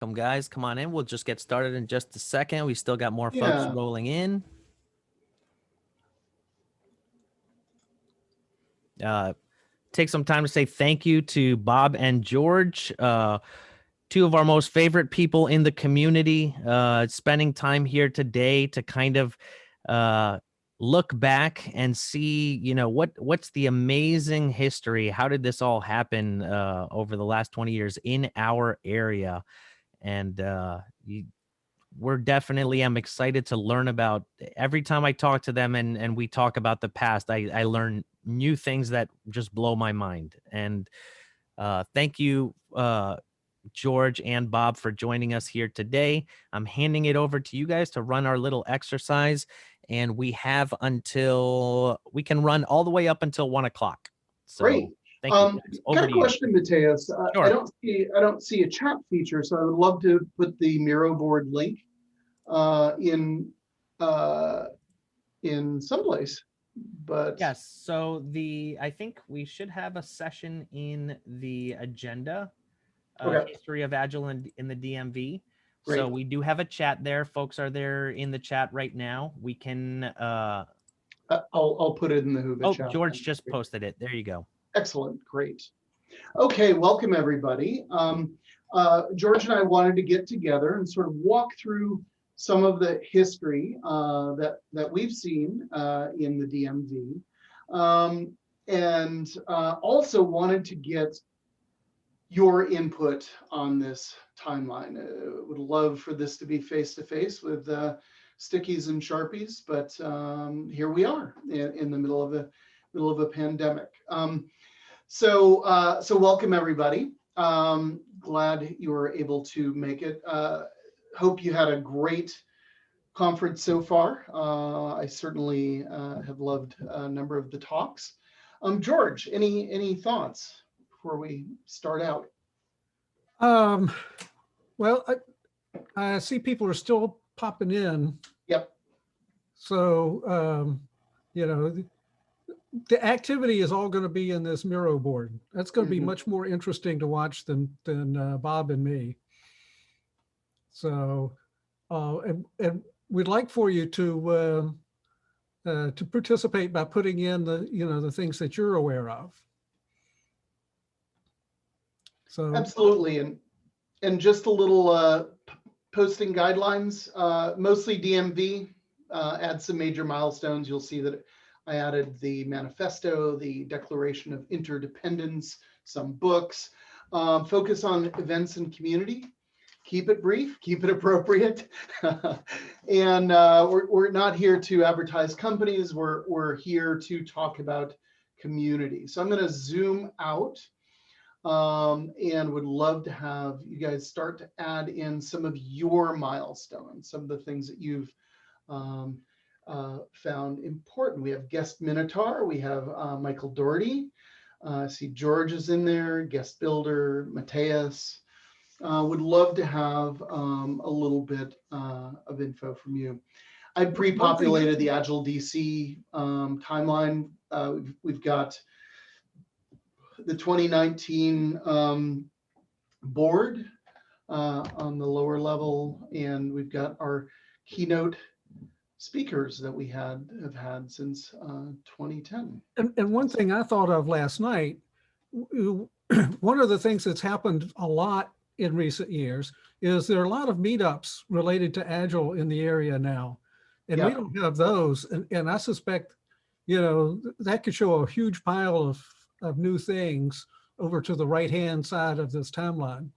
Welcome, guys. Come on in. We'll just get started in just a second. We still got more folks Yeah. rolling in. Take some time to say thank you to Bob and George, two of our most favorite people in the community, spending time here today to kind of look back and see, what's the amazing history. How did this all happen over the last 20 years in our area? And we're definitely, I'm excited to learn about every time I talk to them and we talk about the past. I learn new things that just blow my mind. And thank you, George and Bob, for joining us here today. I'm handing it over to you guys to run our little exercise, and we have until we can run all the way up until 1 o'clock. So Great. thank you guys. Over Got to a you. question, Mateus. Sure. I don't see a chat feature, so I would love to put the Miro board link in someplace. But Yes. So I think we should have a session in the agenda, Okay. history of Agile in the DMV. Great. So we do have a chat there. Folks are there in the chat right now. We can. I'll put it in the Whovitt chat. George just posted it. There you go. Excellent. Great. Okay. Welcome, everybody. George and I wanted to get together and sort of walk through some of the history that we've seen in the DMV, and also wanted to get your input on this timeline. Would love for this to be face-to-face with stickies and Sharpies, but here we are in the middle of a pandemic. So welcome, everybody. Glad you were able to make it. Hope you had a great conference so far. I certainly have loved a number of the talks. George, any thoughts before we start out? Well, I see people are still popping in. Yep. So, the activity is all going to be in this Miro board. That's going to be much more interesting to watch than Bob and me. So, and we'd like for you to participate by putting in the things that you're aware of. So absolutely, and just a little posting guidelines, mostly DMV. Add some major milestones. You'll see that I added the manifesto, the Declaration of Interdependence, some books. Focus on events and community. Keep it brief, keep it appropriate. And we're not here to advertise companies. We're here to talk about community. So I'm going to zoom out and would love to have you guys start to add in some of your milestones, some of the things that you've found important. We have guest Minotaur, we have Michael Doherty. I see George is in there, guest builder, Mateus. Would love to have a little bit of info from you. I pre-populated the AgileDC timeline. We've got the 2019 board on the lower level, and we've got our keynote speakers that we have had since 2010. And one thing I thought of last night, one of the things that's happened a lot in recent years is there are a lot of meetups related to Agile in the area now, and we don't have those. And I suspect, that could show a huge pile of new things over to the right-hand side of this timeline.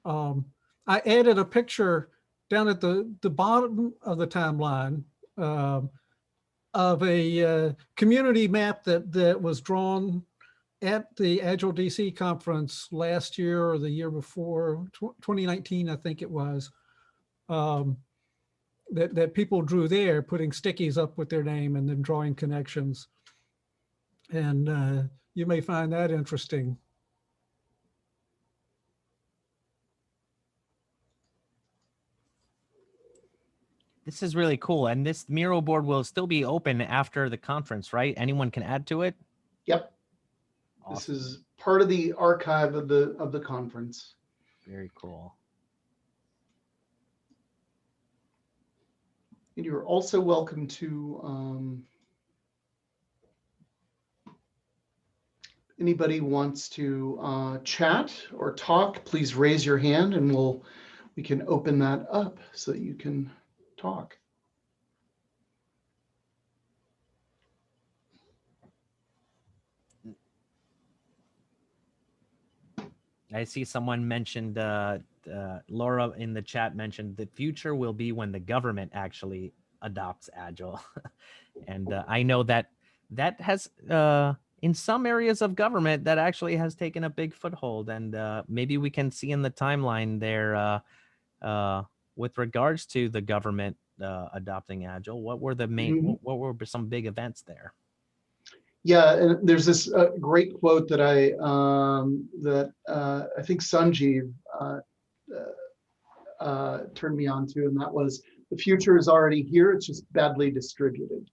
I added a picture down at the bottom of the timeline of a community map that was drawn at the AgileDC conference last year or the year before, 2019, I think it was, that people drew there, putting stickies up with their name and then drawing connections. And you may find that interesting. This is really cool. And this Miro board will still be open after the conference, right? Anyone can add to it? Yep. Awesome. This is part of the archive of the conference. Very cool. And you're also welcome to, anybody wants to chat or talk, please raise your hand and we can open that up so that you can talk. I see someone mentioned, Laura in the chat mentioned the future will be when the government actually adopts Agile. And I know that has, in some areas of government, that actually has taken a big foothold. And maybe we can see in the timeline there, with regards to the government adopting Agile, what were the main, what were some big events there? Yeah, and there's this great quote that I think Sanjeev turned me on to, and that was, "The future is already here; it's just badly distributed."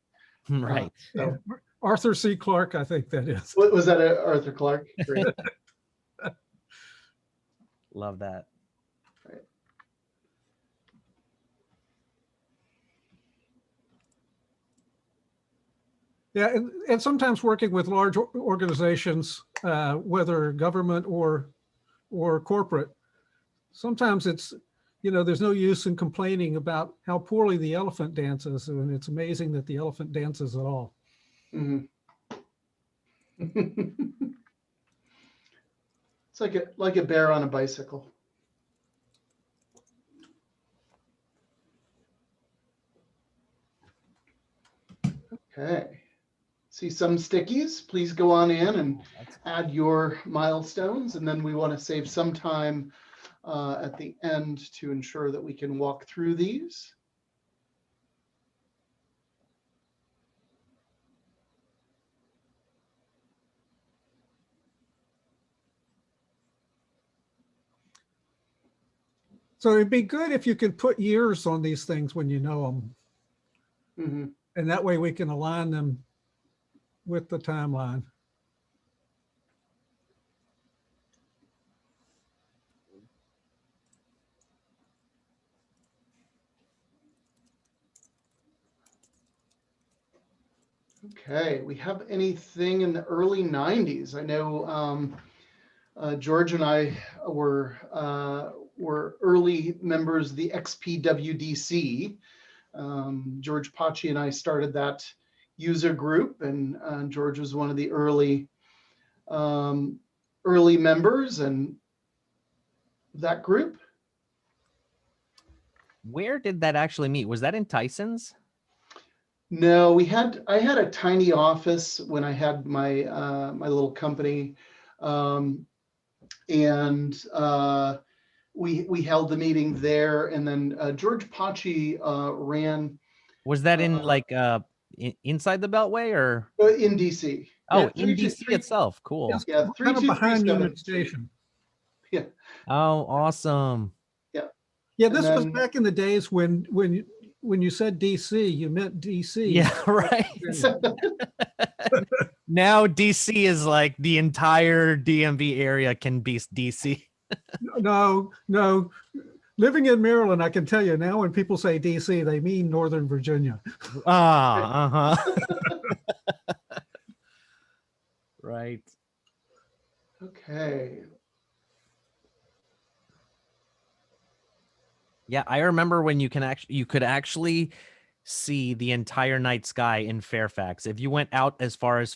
Right. So, Arthur C. Clarke, I think that is. was that Arthur Clarke? Great. Love that. Right. Yeah, and sometimes working with large organizations, whether government or corporate, sometimes it's, there's no use in complaining about how poorly the elephant dances, and it's amazing that the elephant dances at all. Mm-hmm. It's like a bear on a bicycle. Okay. See some stickies? Please go on in and add your milestones, and then we want to save some time at the end to ensure that we can walk through these. So it'd be good if you could put years on these things when you know them. Mm-hmm. And that way we can align them with the timeline. Okay, we have anything in the early 90s? I know George and I were early members of the XPWDC. George Paci and I started that user group, and George was one of the early members and that group. Where did that actually meet? Was that in Tyson's? No, I had a tiny office when I had my my little company, and we held the meeting there, and then George Paci ran. Was that in like inside the Beltway or In DC? Oh, in DC itself. Cool. Yeah, kind of behind 3237 Unit Station. Yeah. Oh, awesome. Yeah. Yeah, this was back in the days when you said DC, you meant DC. Yeah, right. Now DC is like the entire DMV area can be DC. No. Living in Maryland, I can tell you now when people say DC, they mean Northern Virginia. Right. Okay. Yeah, I remember when you could actually see the entire night sky in Fairfax. If you went out as far as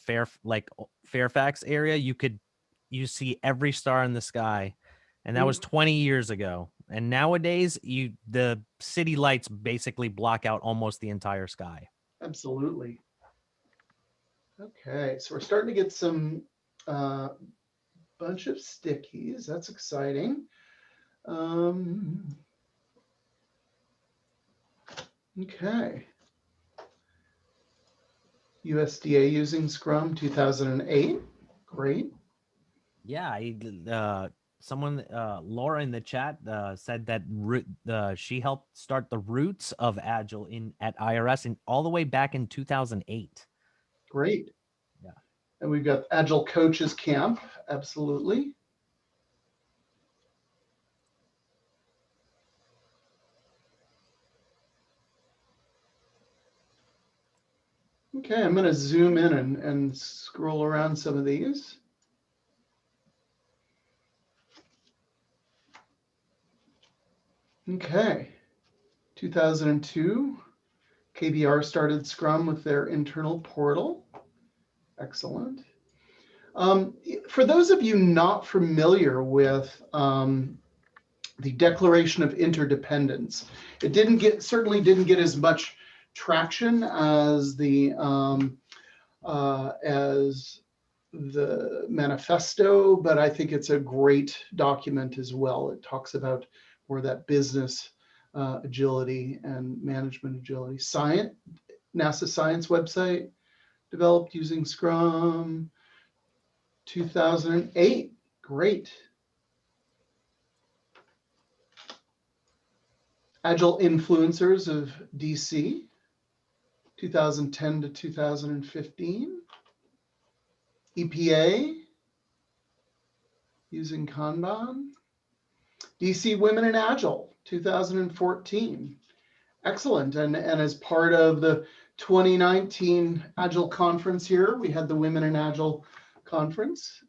Fairfax area, you see every star in the sky. And that was 20 years ago. And nowadays the city lights basically block out almost the entire sky. Absolutely. Okay, so we're starting to get some bunch of stickies. That's exciting. Okay. USDA using Scrum 2008. Great. Yeah, someone, Laura in the chat said that she helped start the roots of Agile at IRS all the way back in 2008. Great. Yeah. And we've got Agile Coaches Camp. Absolutely. Okay, I'm going to zoom in and scroll around some of these. Okay, 2002, KBR started Scrum with their internal portal. Excellent. For those of you not familiar with the Declaration of Interdependence, it certainly didn't get as much traction as the manifesto, but I think it's a great document as well. It talks about more that business agility and management agility. NASA Science website developed using Scrum. 2008, great. Agile Influencers of DC, 2010 to 2015. EPA, using Kanban. DC Women in Agile, 2014. Excellent. And as part of the 2019 Agile conference here, we had the Women in Agile conference.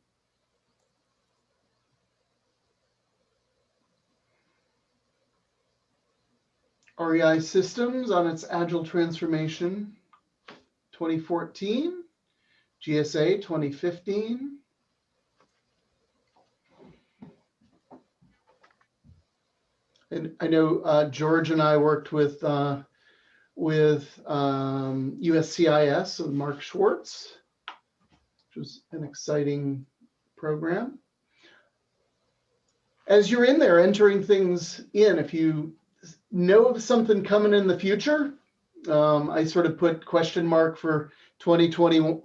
REI Systems on its Agile transformation, 2014. GSA, 2015. And I know George and I worked with USCIS with Mark Schwartz, which was an exciting program. As you're in there entering things in, if you know of something coming in the future, I sort of put question mark for 2021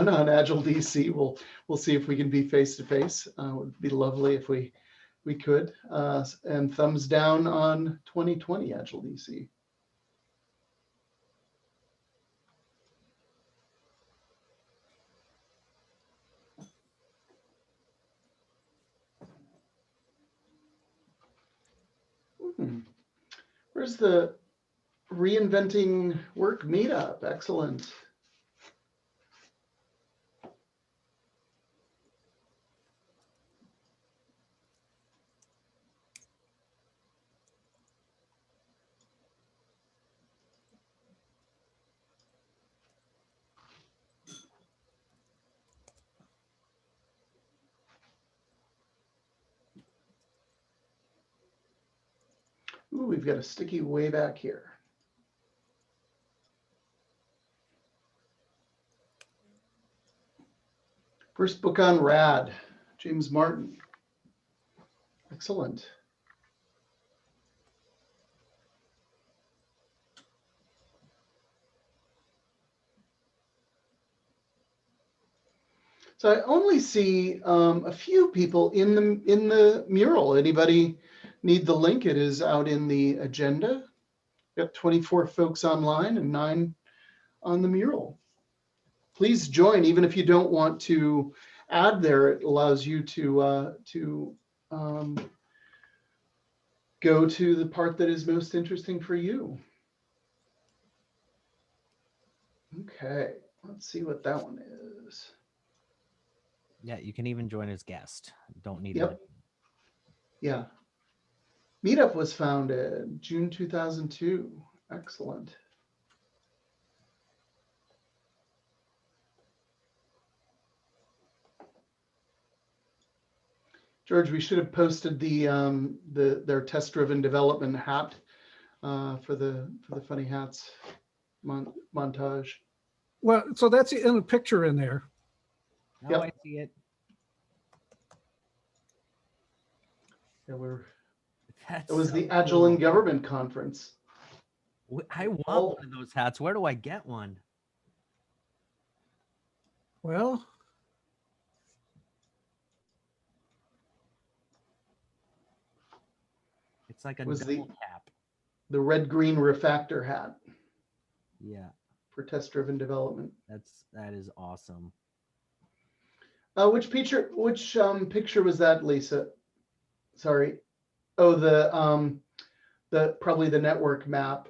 on AgileDC. We'll see if we can be face to face. It would be lovely if we could. And thumbs down on 2020 AgileDC. Where's the Reinventing Work meetup? Excellent. Ooh, we've got a sticky way back here. First book on RAD, James Martin. Excellent. So I only see a few people in the mural. Anybody need the link? It is out in the agenda. Got 24 folks online and 9 on the mural. Please join, even if you don't want to add there. It allows you to go to the part that is most interesting for you. Okay, let's see what that one is. Yeah, you can even join as guest. Don't need Yep. it. Yeah. Meetup was founded June 2002. Excellent. George, we should have posted their test-driven development hat for the funny hats montage. Well, so that's in a picture in there. Oh, Yep. I see it. Yeah, That's it was so the Agile cool. in Government Conference. I want Oh. one of those hats. Where do I get one? Well, It's like a Was double cap. the red-green refactor hat Yeah, for test-driven development. that is awesome. Which picture was that, Lisa? Sorry. Oh, the probably the network map.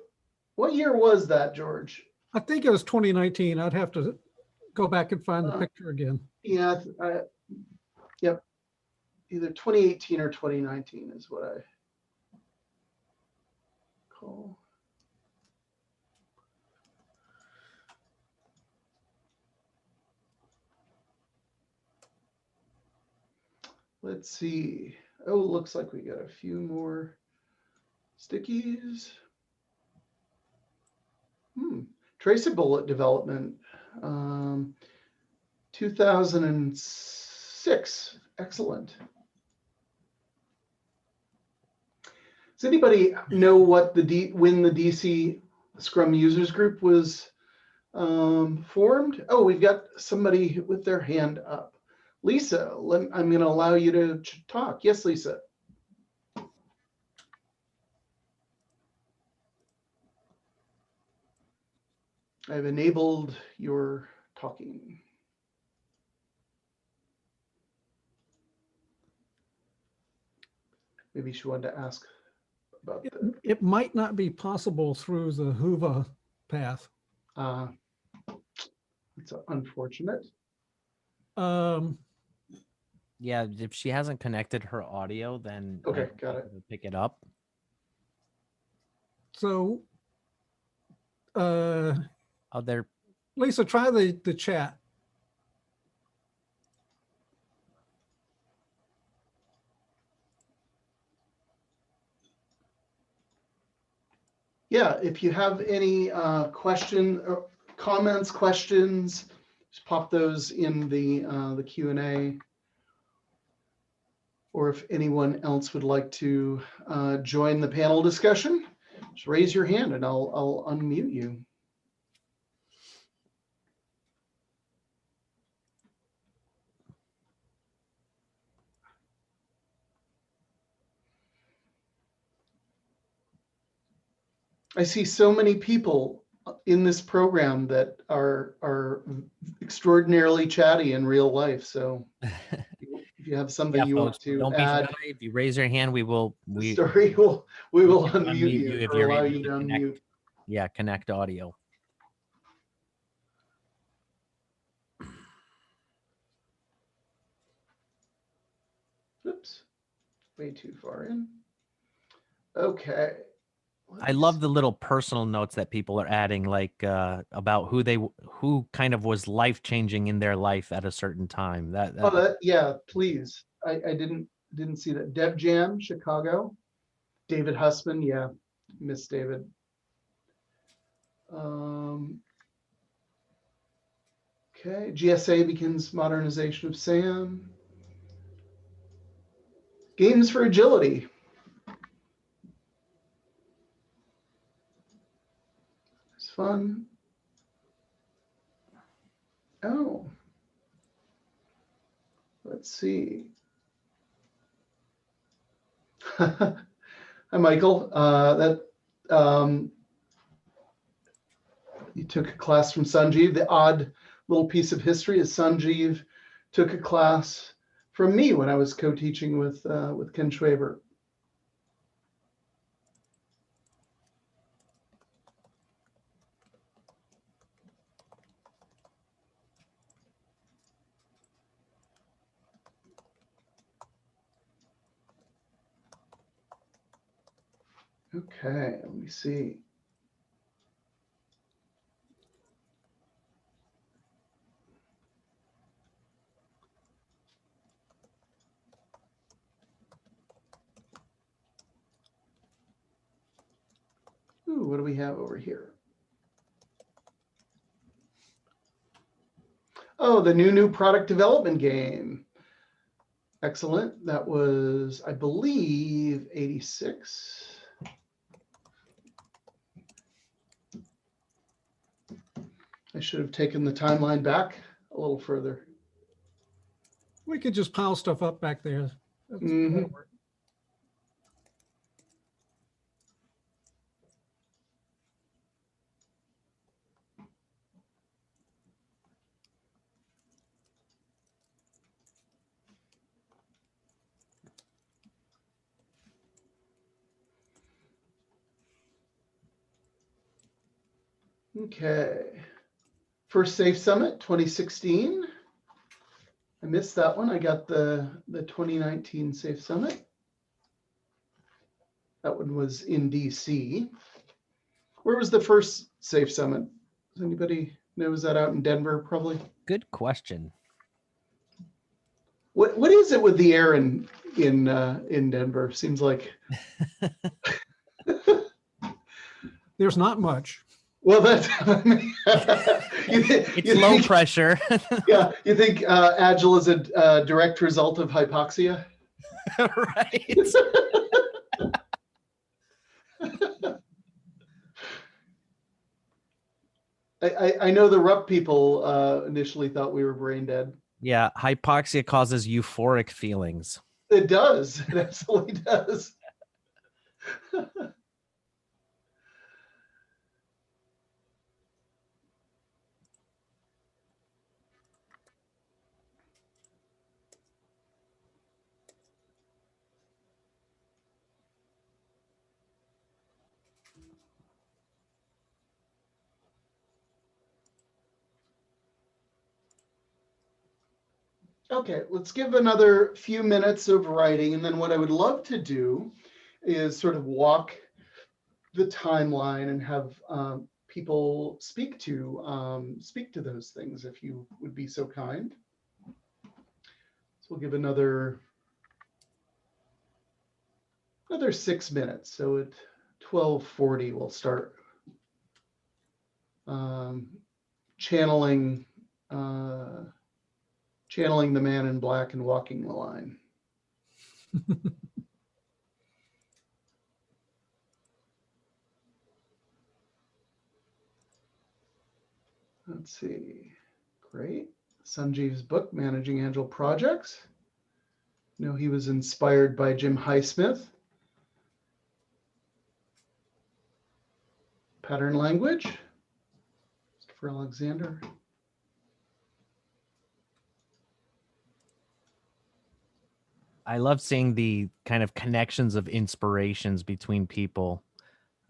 What year was that, George? I think it was 2019. I'd have to go back and find the picture again. Yeah, yep. Either 2018 or 2019 is what I call. Let's see. Oh, looks like we got a few more stickies. Traceable development, 2006. Excellent. Does anybody know what when the DC Scrum Users Group was formed? Oh, we've got somebody with their hand up. Lisa, I'm going to allow you to talk. Yes, Lisa. I've enabled your talking. Maybe she wanted to ask about that. It might not be possible through the Hoover path. It's unfortunate. Yeah, if she hasn't connected her audio, then Okay, got it. Pick it up. So, There. Lisa, try the chat. Yeah, if you have any comments, questions, just pop those in the Q&A. Or if anyone else would like to join the panel discussion, just raise your hand and I'll unmute you. I see so many people in this program that are extraordinarily chatty in real life. So if you have something you want to add, if you raise your hand, we will we will unmute you if or you're allow able you to connect. unmute. Yeah, connect audio. Oops, way too far in. Okay. I love the little personal notes that people are adding, like about who kind of was life-changing in their life at a certain time. Yeah, please. I didn't see that. Deb Jam, Chicago. David Husband, yeah, Miss David. Okay, GSA begins modernization of SAM. Games for agility. It's fun. Oh, let's see. Hi, Michael. You took a class from Sanjeev. The odd little piece of history is Sanjeev took a class from me when I was co-teaching with Ken Schwaber. Okay, let me see. Ooh, what do we have over here? Oh, the new product development game. Excellent. That was, I believe, 86. I should have taken the timeline back a little further. We could just pile stuff up back there. Mhm. Okay. First Safe Summit 2016. I missed that one. I got the 2019 Safe Summit. That one was in DC. Where was the first Safe Summit? Does anybody know? Was that out in Denver, probably? Good question. What is it with the air in Denver? Seems like There's not much. well, that's It's low pressure. Yeah, you think Agile is a direct result of hypoxia? Right. I know the RUP people initially thought we were brain dead. Yeah, hypoxia causes euphoric feelings. It does. It absolutely does. Okay, let's give another few minutes of writing, and then what I would love to do is sort of walk the timeline and have people speak to those things, if you would be so kind. So we'll give another 6 minutes. So at 12:40, we'll start channeling the man in black and walking the line. Let's see. Great. Sanjeev's book, Managing Agile Projects. You know, he was inspired by Jim Highsmith. Pattern language. Christopher Alexander. I love seeing the kind of connections of inspirations between people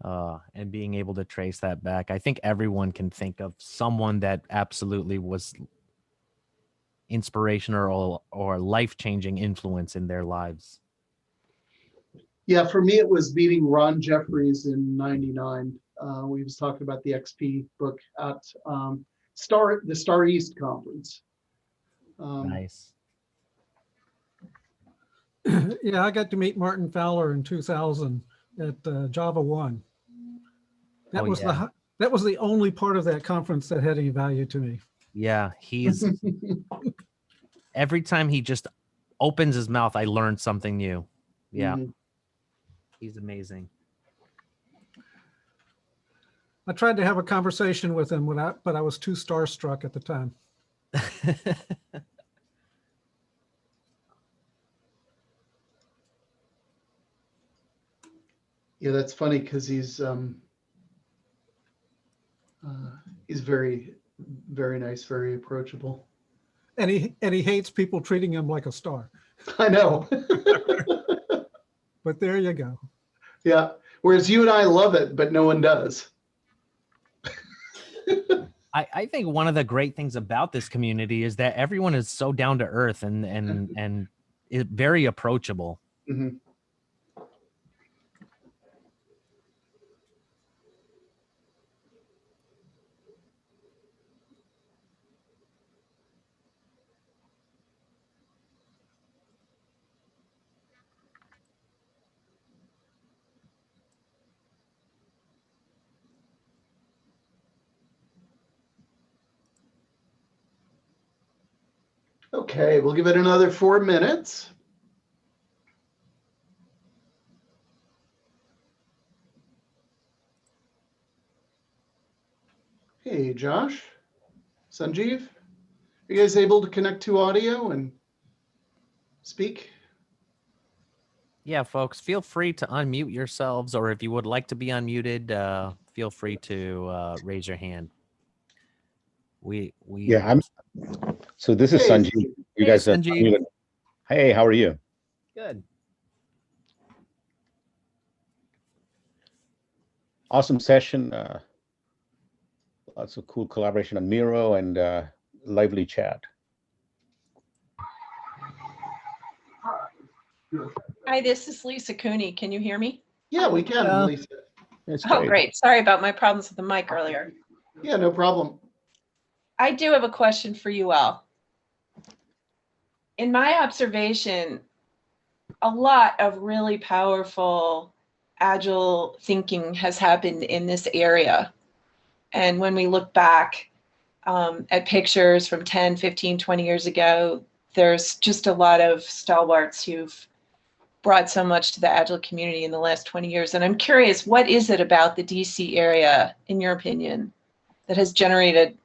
and being able to trace that back. I think everyone can think of someone that absolutely was inspirational or life-changing influence in their lives. Yeah, for me, it was meeting Ron Jeffries in '99. We was talking about the XP book at the Star East conference. Nice. Yeah, I got to meet Martin Fowler in 2000 at Java 1. That was the only part of that conference that had any value to me. Yeah, he's every time he just opens his mouth, I learn something new. Yeah. Mm-hmm. He's amazing. I tried to have a conversation with him, but I was too starstruck at the time. Yeah, that's funny because he's very, very nice, very approachable. And he hates people treating him like a star. I know. But there you go. Yeah. Whereas you and I love it, but no one does. I think one of the great things about this community is that everyone is so down to earth and is very approachable. Mm-hmm. Okay, we'll give it another 4 minutes. Hey, Josh, Sanjeev, are you guys able to connect to audio and speak? Yeah, folks, feel free to unmute yourselves, or if you would like to be unmuted, feel free to raise your hand. So this is Hey, Sanjeev. You guys are Sanjeev. Hey, how are you? Good. Awesome session. lots of cool collaboration on Miro and lively chat. Hi, this is Lisa Cooney. Can you hear me? Yeah, we can, Lisa. It's Oh, great. Sorry about my problems with the mic earlier. Yeah, no problem. I do have a question for you all. In my observation, a lot of really powerful Agile thinking has happened in this area. And when we look back at pictures from 10, 15, 20 years ago, there's just a lot of stalwarts who've brought so much to the Agile community in the last 20 years. And I'm curious, what is it about the DC area, in your opinion, that has generated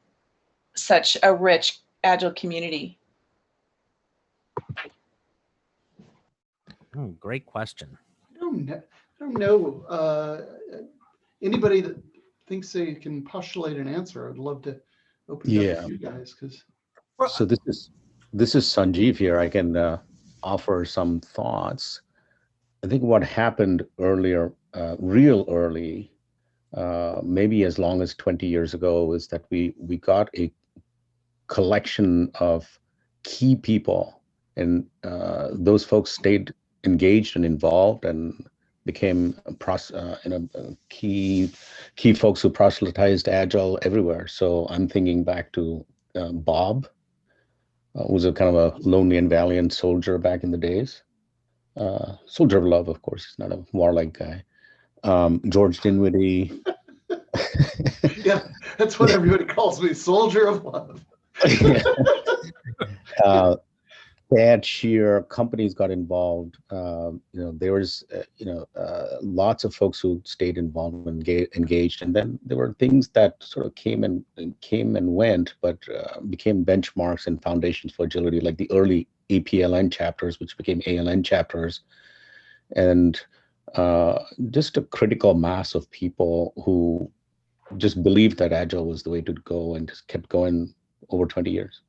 such a rich Agile community? Great question. I don't know. Anybody that thinks they can postulate an answer, I'd love to open it up to you guys. So this is Sanjeev here. I can offer some thoughts. I think what happened earlier, real early, maybe as long as 20 years ago, is that we got a collection of key people, and those folks stayed engaged and involved and became key folks who proselytized Agile everywhere. So I'm thinking back to Bob, who was a kind of a lonely and valiant soldier back in the days. Soldier of love, of course. He's not a warlike guy. George Dinwiddie. Yeah, that's what everybody calls me, soldier of love. Bad sheer companies got involved. There was lots of folks who stayed involved and engaged, and then there were things that sort of came and went, but became benchmarks and foundations for agility, like the early APLN chapters, which became ALN chapters, and just a critical mass of people who just believed that Agile was the way to go and just kept going over 20 years.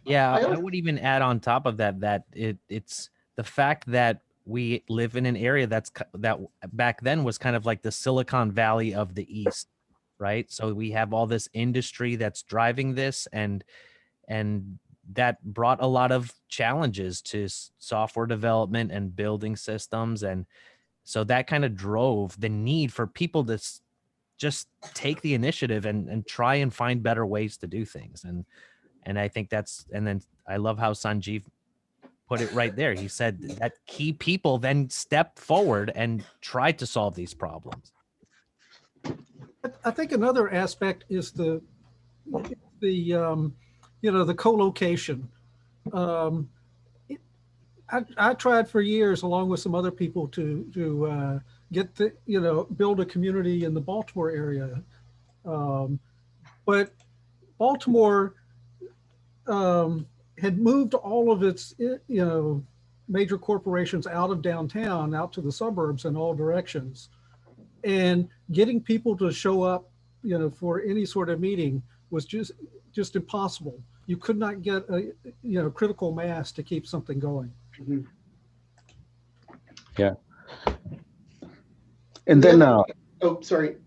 Yeah, I would even add on top of that it's the fact that we live in an area that back then was kind of like the Silicon Valley of the East, right? So we have all this industry that's driving this, and that brought a lot of challenges to software development and building systems, and so that kind of drove the need for people to just take the initiative and try and find better ways to do things. And I think and then I love how Sanjeev put it right there. He said that key people then stepped forward and tried to solve these problems. I think another aspect is the co-location. I tried for years, along with some other people, to build a community in the Baltimore area, but Baltimore had moved all of its major corporations out of downtown, out to the suburbs in all directions, and getting people to show up for any sort of meeting was just impossible. You could not get a critical mass to keep something going. Mm-hmm. Yeah. And then sorry.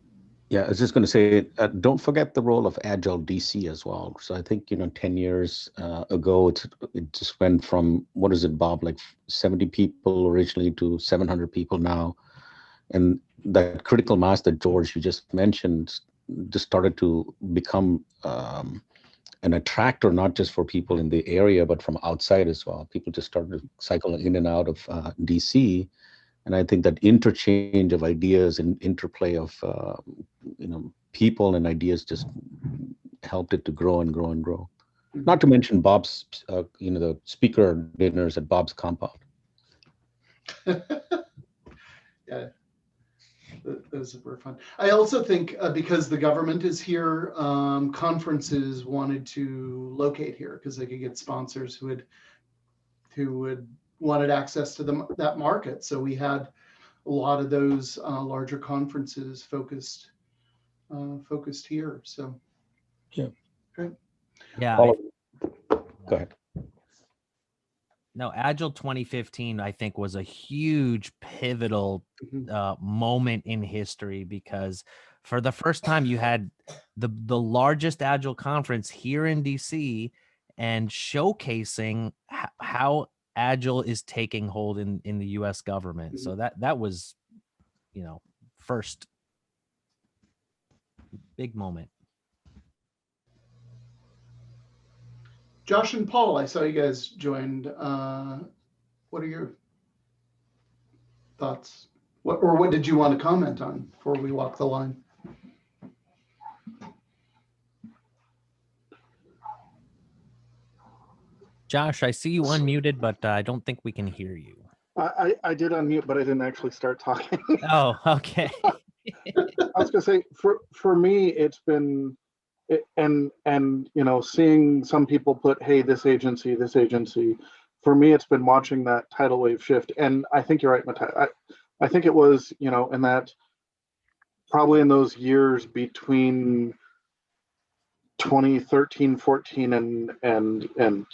Yeah, I was just going to say, don't forget the role of AgileDC as well. So I think 10 years ago, it just went from, what is it, Bob, like 70 people originally to 700 people now, and that critical mass that George you just mentioned just started to become an attractor, not just for people in the area, but from outside as well. People just started to cycle in and out of DC. And I think that interchange of ideas and interplay of people and ideas just helped it to grow and grow and grow. Not to mention Bob's, the speaker dinners at Bob's compound. Yeah, those were fun. I also think because the government is here, conferences wanted to locate here because they could get sponsors who would wanted access to that market. So we had a lot of those larger conferences focused here. So yeah, great. Yeah. Go ahead. No, Agile 2015, I think, was a huge pivotal moment in history, because for the first time, you had the largest Agile conference here in DC and showcasing how Agile is taking hold in the US government. So that was, first big moment. Josh and Paul, I saw you guys joined. What are your thoughts? What did you want to comment on before we walk the line? Josh, I see you unmuted, but I don't think we can hear you. I did unmute, but I didn't actually start talking. Oh, okay. I was gonna say, for me, it's been, and seeing some people put, hey, this agency. For me, it's been watching that tidal wave shift, and I think you're right, Matthias. I think it was, in that, probably in those years between 2013, 14, and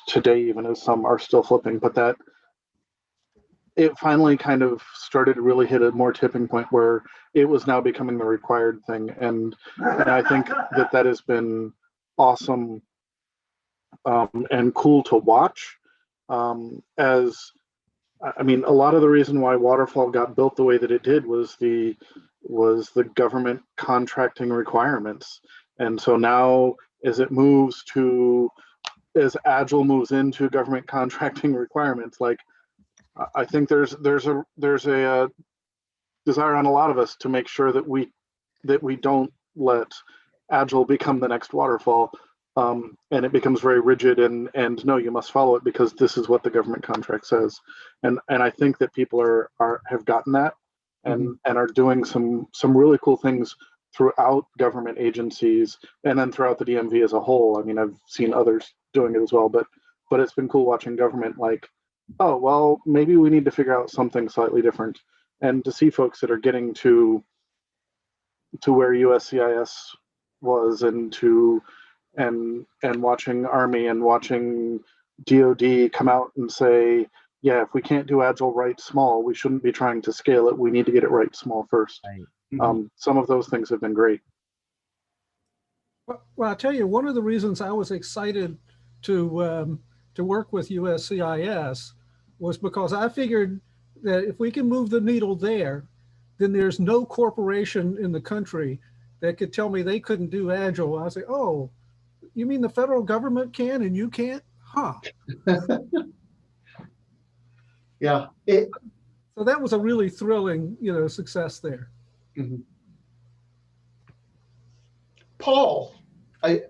today, even as some are still flipping, but that it finally kind of started to really hit a more tipping point where it was now becoming the required thing. And I think that has been awesome and cool to watch. As I mean, a lot of the reason why Waterfall got built the way that it did was the government contracting requirements. And so now as Agile moves into government contracting requirements, like, I think there's a desire on a lot of us to make sure that we don't let Agile become the next Waterfall, and it becomes very rigid and no, you must follow it because this is what the government contract says. And I think that people have gotten that and are doing some really cool things throughout government agencies and then throughout the DMV as a whole. I mean, I've seen others doing it as well, but it's been cool watching government like, oh, well, maybe we need to figure out something slightly different. And to see folks that are getting to where USCIS was and watching Army and watching DOD come out and say, yeah, if we can't do Agile right small, we shouldn't be trying to scale it. We need to get it right small first. Right. Some of those things have been great. Well, I'll tell you, one of the reasons I was excited to work with USCIS was because I figured that if we can move the needle there, then there's no corporation in the country that could tell me they couldn't do Agile. I say, oh, you mean the federal government can and you can't? Huh. Yeah. So that was a really thrilling, success there. Mm-hmm. Paul, I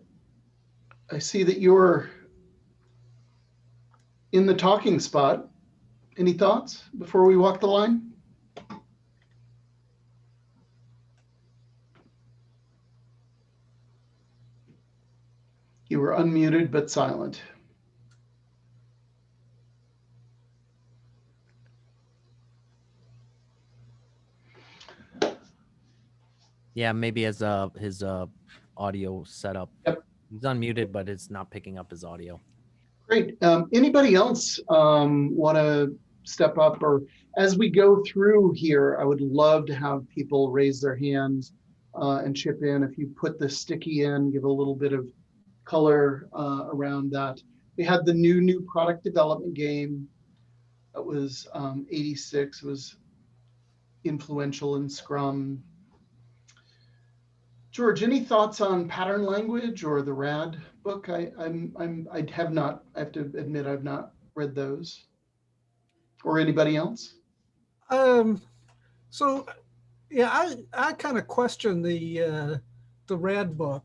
see that you're in the talking spot. Any thoughts before we walk the line? You were unmuted but silent. Yeah, maybe as his audio setup. Yep. He's unmuted, but it's not picking up his audio. Great. Anybody else want to step up? Or as we go through here, I would love to have people raise their hands and chip in. If you put the sticky in, give a little bit of color around that. We had the new product development game. That was 86. It was influential in Scrum. George, any thoughts on pattern language or the RAD book? I have not. I have to admit, I've not read those. Or anybody else? So, yeah, I kind of question the RAD book.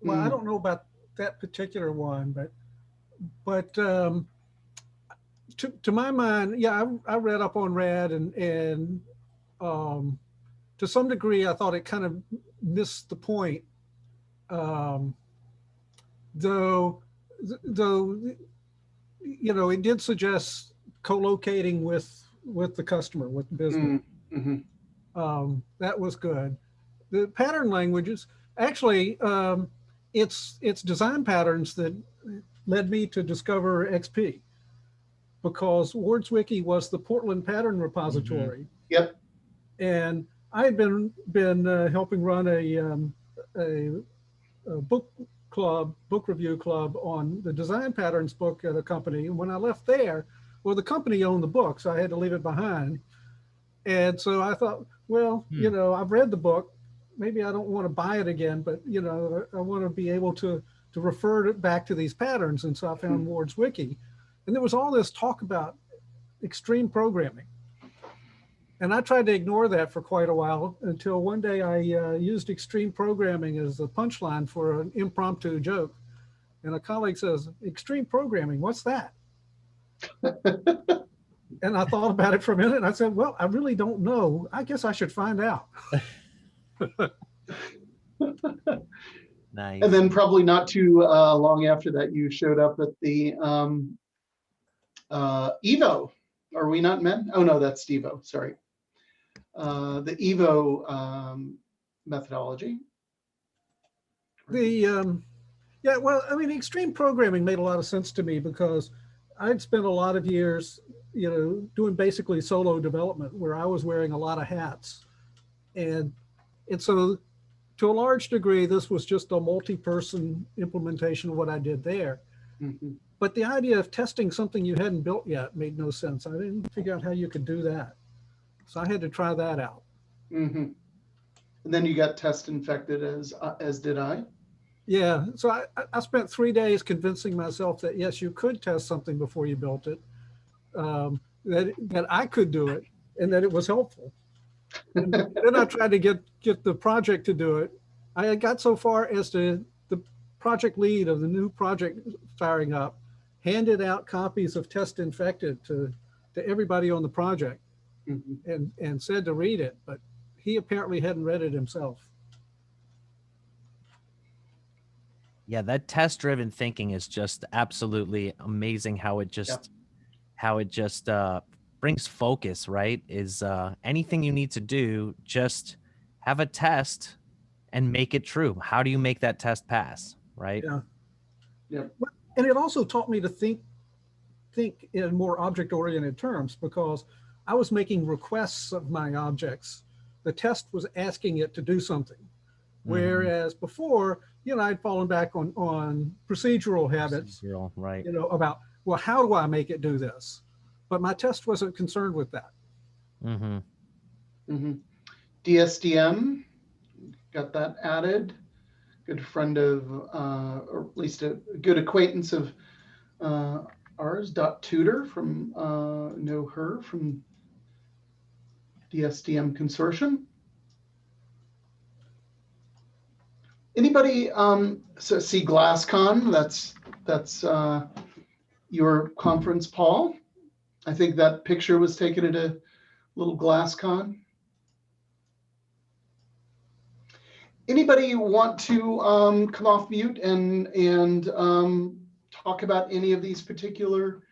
Well, I don't know about that particular one, but to my mind, yeah, I read up on RAD and to some degree, I thought it kind of missed the point. Though, it did suggest co-locating with the customer, with the business. That was good. The pattern languages, actually, it's design patterns that led me to discover XP, because WordsWiki was the Portland pattern repository. Yep. And I had been helping run a book club, book review club on the design patterns book at a company. And when I left there, well, the company owned the book, so I had to leave it behind. And so I thought, well, you know, I've read the book. Maybe I don't want to buy it again, but you know, I want to be able to refer it back to these patterns. And so I found Ward's Wiki, and there was all this talk about extreme programming. And I tried to ignore that for quite a while until one day I used extreme programming as a punchline for an impromptu joke. And a colleague says, "Extreme programming, what's that?" And I thought about it for a minute and I said, well, I really don't know. I guess I should find out. Nice. And then probably not too long after that, you showed up at the Evo. Are we not men? Oh no, that's Stevo, sorry. The Evo methodology. Yeah, well, I mean, extreme programming made a lot of sense to me because I'd spent a lot of years, you know, doing basically solo development where I was wearing a lot of hats. And so to a large degree, this was just a multi-person implementation of what I did there. Mm-hmm. But the idea of testing something you hadn't built yet made no sense. I didn't figure out how you could do that. So I had to try that out. Mm-hmm. And then you got test infected as did I. Yeah, so I spent 3 days convincing myself that yes, you could test something before you built it, that I could do it, and that it was helpful. And then I tried to get the project to do it. I got so far as to the project lead of the new project firing up, handed out copies of Test Infected to everybody on the project, and said to read it, but he apparently hadn't read it himself. Yeah, that test-driven thinking is just absolutely amazing. How it just brings focus, right? Is anything you need to do, just have a test and make it true. How do you make that test pass, right? Yeah. Yeah. And it also taught me to think in more object-oriented terms because I was making requests of my objects. The test was asking it to do something. Whereas before, you know, I'd fallen back on procedural habits, right? You know, about, well, how do I make it do this? But my test wasn't concerned with that. DSDM, got that added. Good friend of, or at least a good acquaintance of ours, Tutor from, know her from DSDM Consortium. Anybody so see GlassCon? That's your conference, Paul. I think that picture was taken at a little GlassCon. Anybody want to come off mute and talk about any of these particular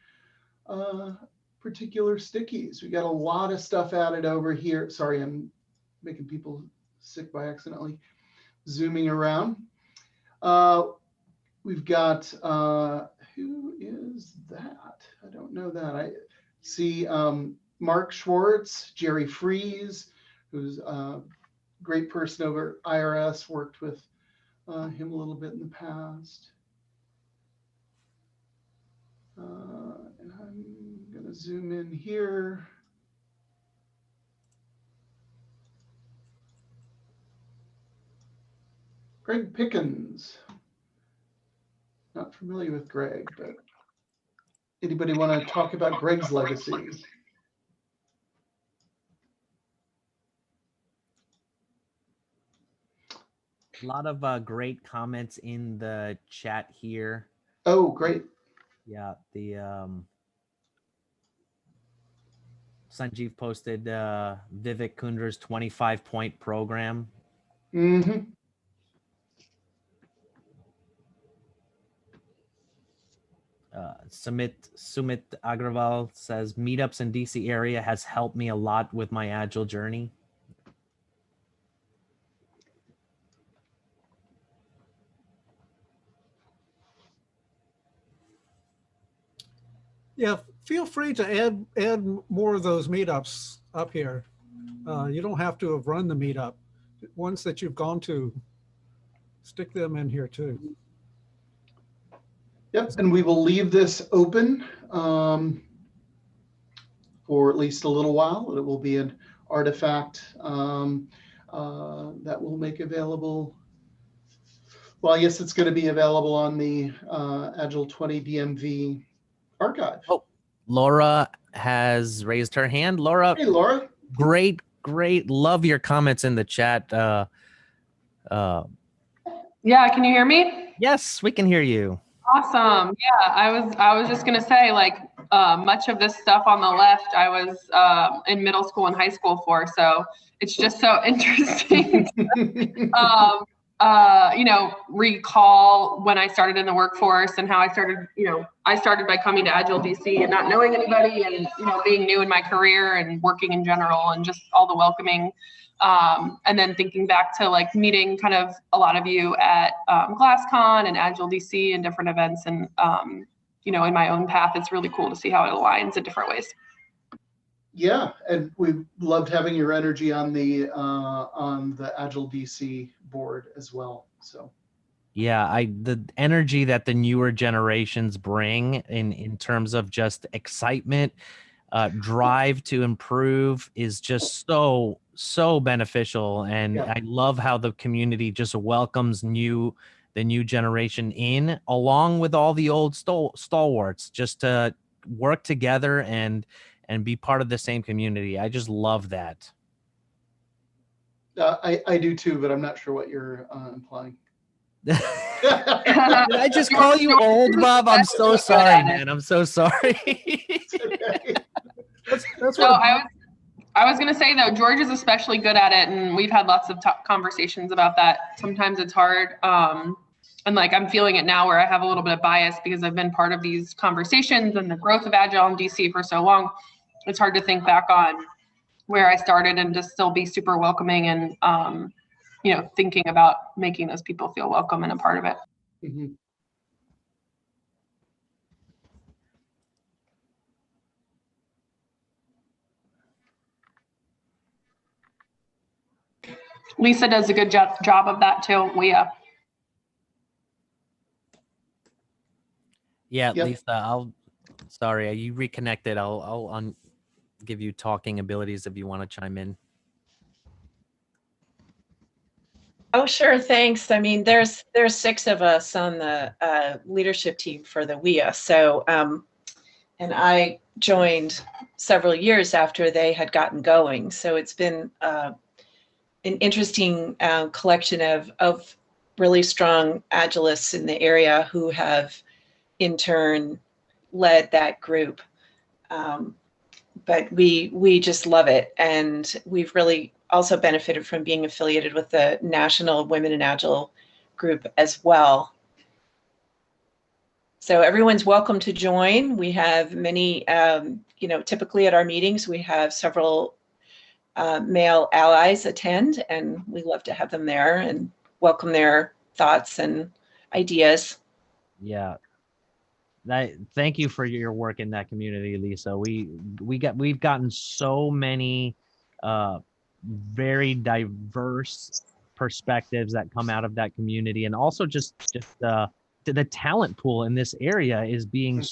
stickies? We got a lot of stuff added over here. Sorry, I'm making people sick by accidentally zooming around. We've got, who is that? I don't know that. I see Mark Schwartz, Jerry Fries, who's a great person over at IRS, worked with him a little bit in the past. And I'm gonna zoom in here. Greg Pickens. Not familiar with Greg, but anybody want to talk about Greg's legacy? A lot of great comments in the chat here. Oh, great. Yeah, the Sanjeev posted Vivek Kundra's 25-point program. Sumit Agrawal says meetups in DC area has helped me a lot with my Agile journey. Yeah, feel free to add more of those meetups up here. You don't have to have run the meetup. Ones that you've gone to, stick them in here too. Yep, and we will leave this open for at least a little while. It will be an artifact that we'll make available. Well, I guess it's going to be available on the Agile 20 DMV archive. Oh, Laura has raised her hand. Laura, Hey, Laura. great. Love your comments in the chat. Yeah, can you hear me? Yes, we can hear you. Awesome. Yeah, I was just gonna say, like, much of this stuff on the left, I was in middle school and high school for, so it's just so interesting. You know, recall when I started in the workforce and how I started. You know, I started by coming to AgileDC and not knowing anybody, and you know, being new in my career and working in general, and just all the welcoming. And then thinking back to like meeting kind of a lot of you at GlassCon and AgileDC and different events, and you know, in my own path, it's really cool to see how it aligns in different ways. Yeah, and we loved having your energy on the AgileDC board as well. So Yeah, the energy that the newer generations bring in terms of just excitement, drive to improve is just so beneficial, and Yeah. I love how the community just welcomes the new generation in, along with all the old stalwarts, just to work together and be part of the same community. I just love that. I do too, but I'm not sure what you're implying. Did I just call you old, Bob? I'm so sorry, man. I'm so sorry. Okay. That's So what I was gonna say though, George is especially good at it, and we've had lots of conversations about that. Sometimes it's hard, and like I'm feeling it now, where I have a little bit of bias because I've been part of these conversations and the growth of Agile in DC for so long. It's hard to think back on where I started and just still be super welcoming and you know, thinking about making those people feel welcome and a part of it. Mhm. Lisa does a good job of that too. Yeah, Yep. Lisa, sorry, you reconnected. I'll give you talking abilities if you want to chime in. Oh, sure. Thanks. I mean, there's 6 of us on the leadership team for the WIA. So, and I joined several years after they had gotten going. So it's been an interesting collection of really strong Agilists in the area who have in turn led that group. But we just love it. And we've really also benefited from being affiliated with the National Women in Agile group as well. So everyone's welcome to join. We have many, you know, typically at our meetings, we have several male allies attend, and we love to have them there and welcome their thoughts and ideas. Yeah. Thank you for your work in that community, Lisa. We've gotten so many very diverse perspectives that come out of that community, and also just the talent pool in this area is being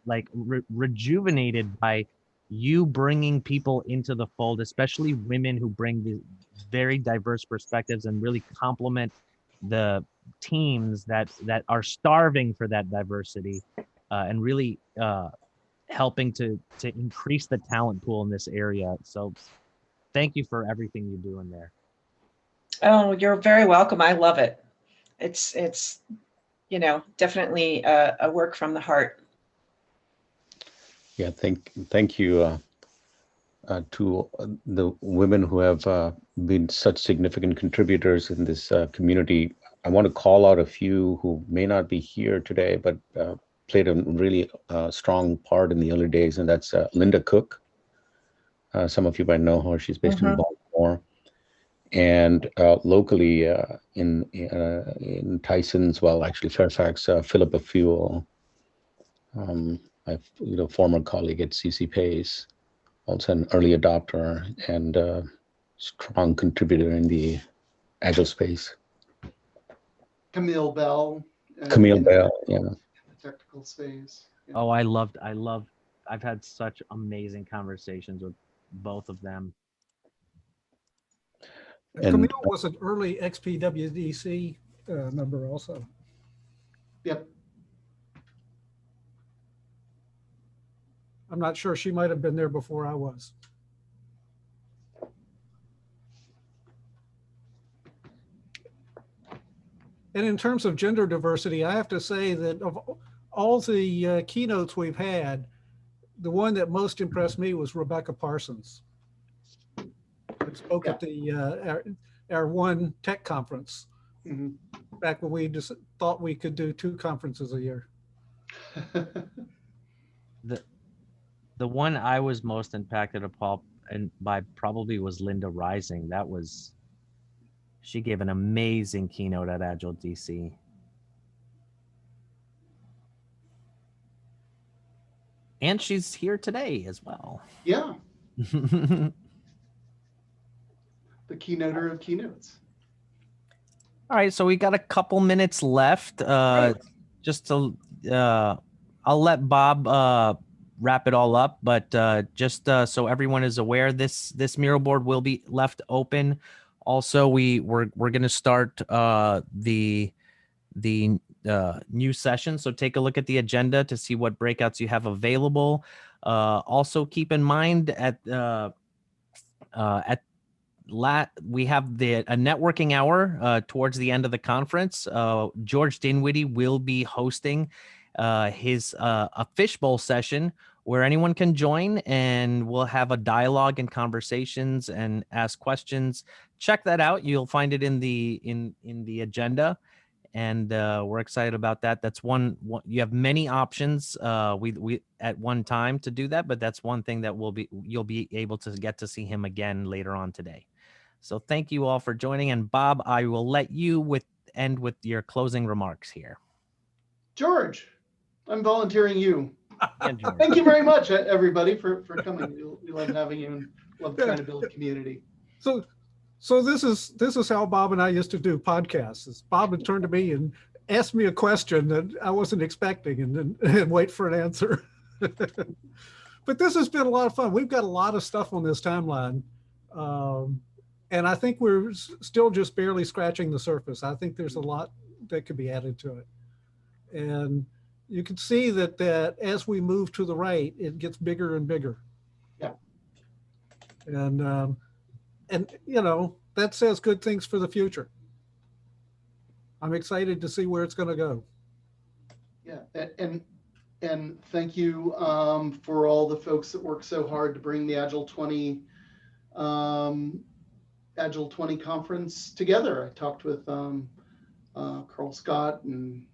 like rejuvenated by you bringing people into the fold, especially women who bring the very diverse perspectives and really complement the teams that are starving for that diversity, and really helping to increase the talent pool in this area. So thank you for everything you do in there. Oh, you're very welcome. I love it. It's you know, definitely a work from the heart. Yeah, thank you to the women who have been such significant contributors in this community. I want to call out a few who may not be here today, but played a really strong part in the early days, and that's Linda Cook. Some of you might know her. She's based in Baltimore, and locally in Tysons, well, actually Fairfax, Philippa Fuel, my former colleague at CC Pace, also an early adopter, and strong contributor in the Agile space. Camille Bell. Camille in Bell, yeah. the technical space. Yeah. Oh, I've had such amazing conversations with both of them. And Camille was an early XPWDC member also. Yep. I'm not sure, she might have been there before I was. And in terms of gender diversity, I have to say that of all the keynotes we've had, the one that most impressed me was Rebecca Parsons, that spoke at the our one tech conference Mhm. back when we just thought we could do 2 conferences a year. The one I was most impacted upon and by probably was Linda Rising. She gave an amazing keynote at AgileDC. And she's here today as well. Yeah, the keynoter of keynotes. All right, so we got a couple minutes left. Right. Just to, I'll let Bob wrap it all up, but just so everyone is aware, this mural board will be left open. Also, we're going to start the new session, so take a look at the agenda to see what breakouts you have available. Also, keep in mind we have a networking hour towards the end of the conference. George Dinwiddie will be hosting his a fishbowl session where anyone can join, and we'll have a dialogue and conversations and ask questions. Check that out. You'll find it in the agenda, and we're excited about that. That's one you have many options we at one time to do that, but that's one thing that you'll be able to get to see him again later on today. So thank you all for joining. And Bob, I will let you end with your closing remarks here. George, I'm volunteering you. Yeah, George. Thank you very much, everybody, for coming. We love having you and love trying to build a community. So this is how Bob and I used to do podcasts. Is Bob would turn to me and ask me a question that I wasn't expecting, and wait for an answer. But this has been a lot of fun. We've got a lot of stuff on this timeline. And I think we're still just barely scratching the surface. I think there's a lot that could be added to it. And you can see that as we move to the right, it gets bigger and bigger. Yeah. And you know, that says good things for the future. I'm excited to see where it's going to go. Yeah, and thank you for all the folks that work so hard to bring the Agile 20 conference together. I talked with Carl Scott and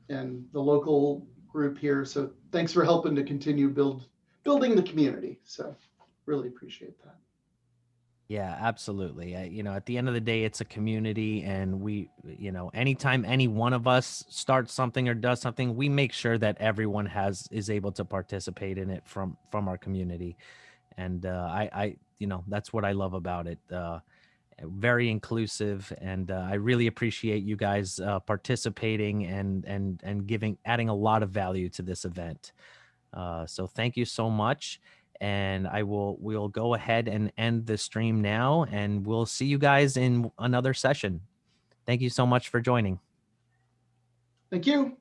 the local group here. So thanks for helping to continue building the community. So really appreciate that. Yeah, absolutely. At the end of the day, it's a community, and anytime any one of us starts something or does something, we make sure that everyone is able to participate in it from our community. And that's what I love about it. Very inclusive, and I really appreciate you guys participating and adding a lot of value to this event. So thank you so much. And we'll go ahead and end the stream now, and we'll see you guys in another session. Thank you so much for joining. Thank you.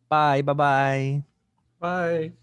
Bye. Bye-bye. Bye.